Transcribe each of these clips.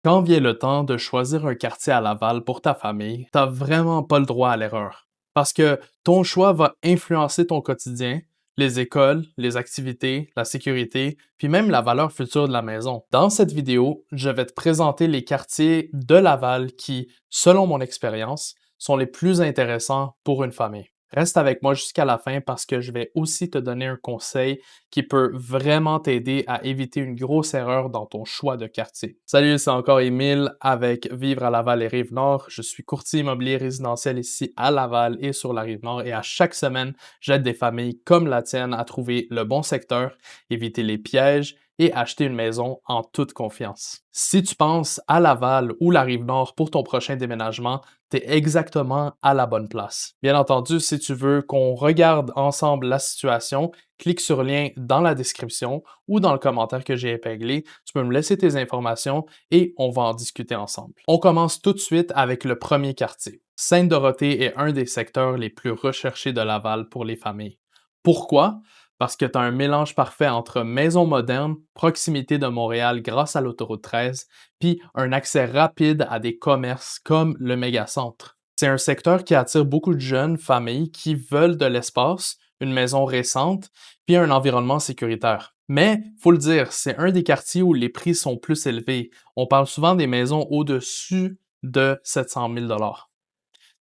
Quand vient le temps de choisir un quartier à Laval pour ta famille, t'as vraiment pas le droit à l'erreur. Parce que ton choix va influencer ton quotidien, les écoles, les activités, la sécurité, puis même la valeur future de la maison. Dans cette vidéo, je vais te présenter les quartiers de Laval qui, selon mon expérience, sont les plus intéressants pour une famille. Reste avec moi jusqu'à la fin parce que je vais aussi te donner un conseil qui peut vraiment t'aider à éviter une grosse erreur dans ton choix de quartier. Salut, c'est encore Émile avec Vivre à Laval et Rive-Nord. Je suis courtier immobilier résidentiel ici à Laval et sur la Rive-Nord et à chaque semaine, j'aide des familles comme la tienne à trouver le bon secteur, éviter les pièges et acheter une maison en toute confiance. Si tu penses à Laval ou la Rive-Nord pour ton prochain déménagement, tu es exactement à la bonne place. Bien entendu, si tu veux qu'on regarde ensemble la situation, clique sur le lien dans la description ou dans le commentaire que j'ai épinglé. Tu peux me laisser tes informations et on va en discuter ensemble. On commence tout de suite avec le premier quartier. Sainte-Dorothée est un des secteurs les plus recherchés de Laval pour les familles. Pourquoi? Parce que tu as un mélange parfait entre maison moderne, proximité de Montréal grâce à l'autoroute 13, puis un accès rapide à des commerces comme le mégacentre. C'est un secteur qui attire beaucoup de jeunes familles qui veulent de l'espace, une maison récente, puis un environnement sécuritaire. Mais, faut le dire, c'est un des quartiers où les prix sont plus élevés. On parle souvent des maisons au-dessus de 700 000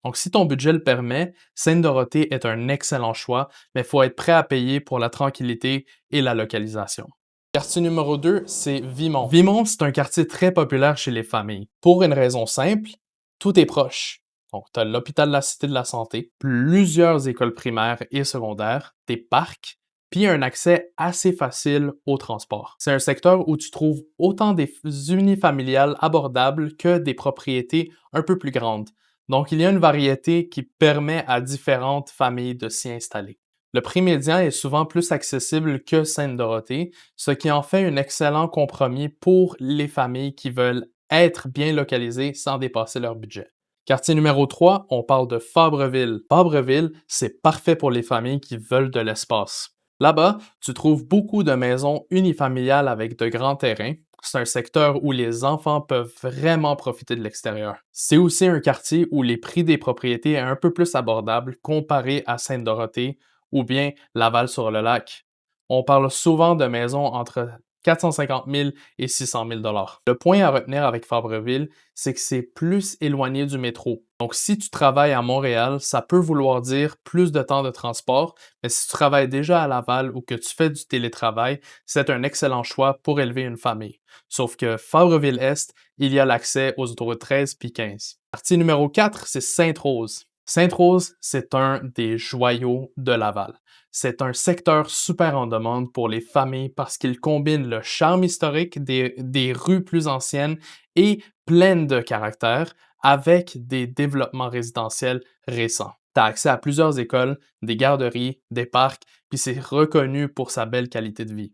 donc, si ton budget le permet, Sainte-Dorothée est un excellent choix, mais il faut être prêt à payer pour la tranquillité et la localisation. Quartier numéro 2, c'est Vimont. Vimont, c'est un quartier très populaire chez les familles. Pour une raison simple, tout est proche. Donc, tu as l'hôpital de la Cité de la Santé, plusieurs écoles primaires et secondaires, des parcs, puis un accès assez facile au transport. C'est un secteur où tu trouves autant des unifamiliales abordables que des propriétés un peu plus grandes. Donc, il y a une variété qui permet à différentes familles de s'y installer. Le prix médian est souvent plus accessible que Sainte-Dorothée, ce qui en fait un excellent compromis pour les familles qui veulent être bien localisées sans dépasser leur budget. Quartier numéro 3, on parle de Fabreville. Fabreville, c'est parfait pour les familles qui veulent de l'espace. Là-bas, tu trouves beaucoup de maisons unifamiliales avec de grands terrains. C'est un secteur où les enfants peuvent vraiment profiter de l'extérieur. C'est aussi un quartier où les prix des propriétés est un peu plus abordable comparé à Sainte-Dorothée ou bien Laval-sur-le-Lac. On parle souvent de maisons entre 450 000 et 600 000 Le point à retenir avec Fabreville, c'est que c'est plus éloigné du métro. Donc, si tu travailles à Montréal, ça peut vouloir dire plus de temps de transport, mais si tu travailles déjà à Laval ou que tu fais du télétravail, c'est un excellent choix pour élever une famille. Sauf que Fabreville-Est, il y a l'accès aux autoroutes 13 puis 15. Partie numéro 4, c'est Sainte-Rose. Sainte-Rose, c'est un des joyaux de Laval. C'est un secteur super en demande pour les familles parce qu'il combine le charme historique des rues plus anciennes et pleines de caractère avec des développements résidentiels récents. Tu as accès à plusieurs écoles, des garderies, des parcs, puis c'est reconnu pour sa belle qualité de vie.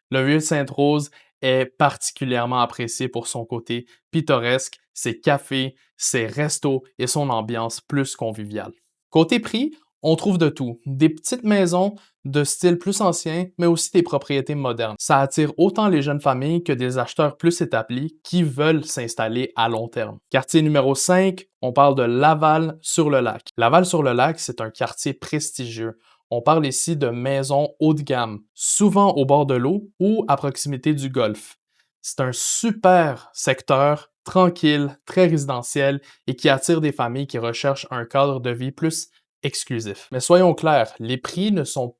Le vieux Sainte-Rose est particulièrement apprécié pour son côté pittoresque, ses cafés, ses restos et son ambiance plus conviviale. Côté prix, on trouve de tout. Des petites maisons de style plus ancien, mais aussi des propriétés modernes. Ça attire autant les jeunes familles que des acheteurs plus établis qui veulent s'installer à long terme. Quartier numéro 5, on parle de Laval-sur-le-Lac. Laval-sur-le-Lac, c'est un quartier prestigieux. On parle ici de maisons haut de gamme, souvent au bord de l'eau ou à proximité du golfe. C'est un super secteur, tranquille, très résidentiel et qui attire des familles qui recherchent un cadre de vie plus exclusif. Mais soyons clairs, les prix ne sont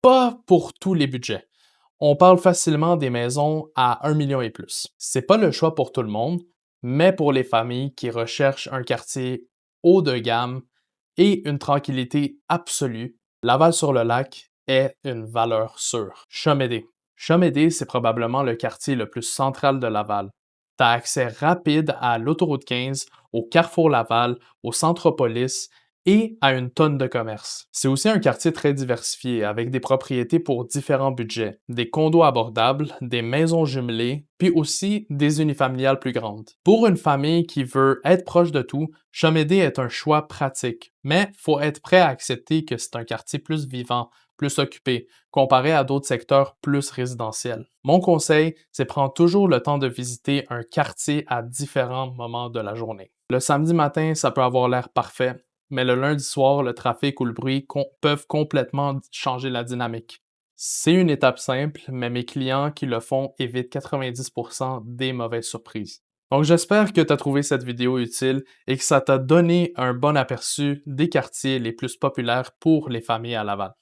pas pour tous les budgets. On parle facilement des maisons à 1 million et plus. C'est pas le choix pour tout le monde, mais pour les familles qui recherchent un quartier haut de gamme et une tranquillité absolue, Laval-sur-le-Lac est une valeur sûre. Chomédé. Chomédé, c'est probablement le quartier le plus central de Laval. Tu as accès rapide à l'autoroute 15, au Carrefour Laval, au Centropolis et à une tonne de commerces. C'est aussi un quartier très diversifié avec des propriétés pour différents budgets, des condos abordables, des maisons jumelées, puis aussi des unifamiliales plus grandes. Pour une famille qui veut être proche de tout, Chomédé est un choix pratique, mais faut être prêt à accepter que c'est un quartier plus vivant, plus occupé, comparé à d'autres secteurs plus résidentiels. Mon conseil, c'est prendre toujours le temps de visiter un quartier à différents moments de la journée. Le samedi matin, ça peut avoir l'air parfait, mais le lundi soir, le trafic ou le bruit peuvent complètement changer la dynamique. C'est une étape simple, mais mes clients qui le font évitent 90% des mauvaises surprises. Donc j'espère que tu as trouvé cette vidéo utile et que ça t'a donné un bon aperçu des quartiers les plus populaires pour les familles à Laval.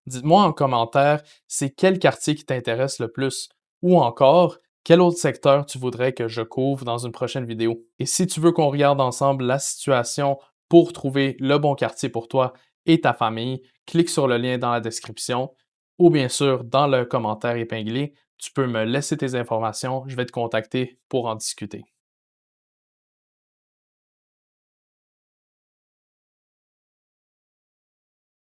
Dites-moi en commentaire, c'est quel quartier qui t'intéresse le plus ou encore quel autre secteur tu voudrais que je couvre dans une prochaine vidéo. Et si tu veux qu'on regarde ensemble la situation pour trouver le bon quartier pour toi et ta famille, clique sur le lien dans la description ou bien sûr dans le commentaire épinglé, tu peux me laisser tes informations, je vais te contacter pour en discuter.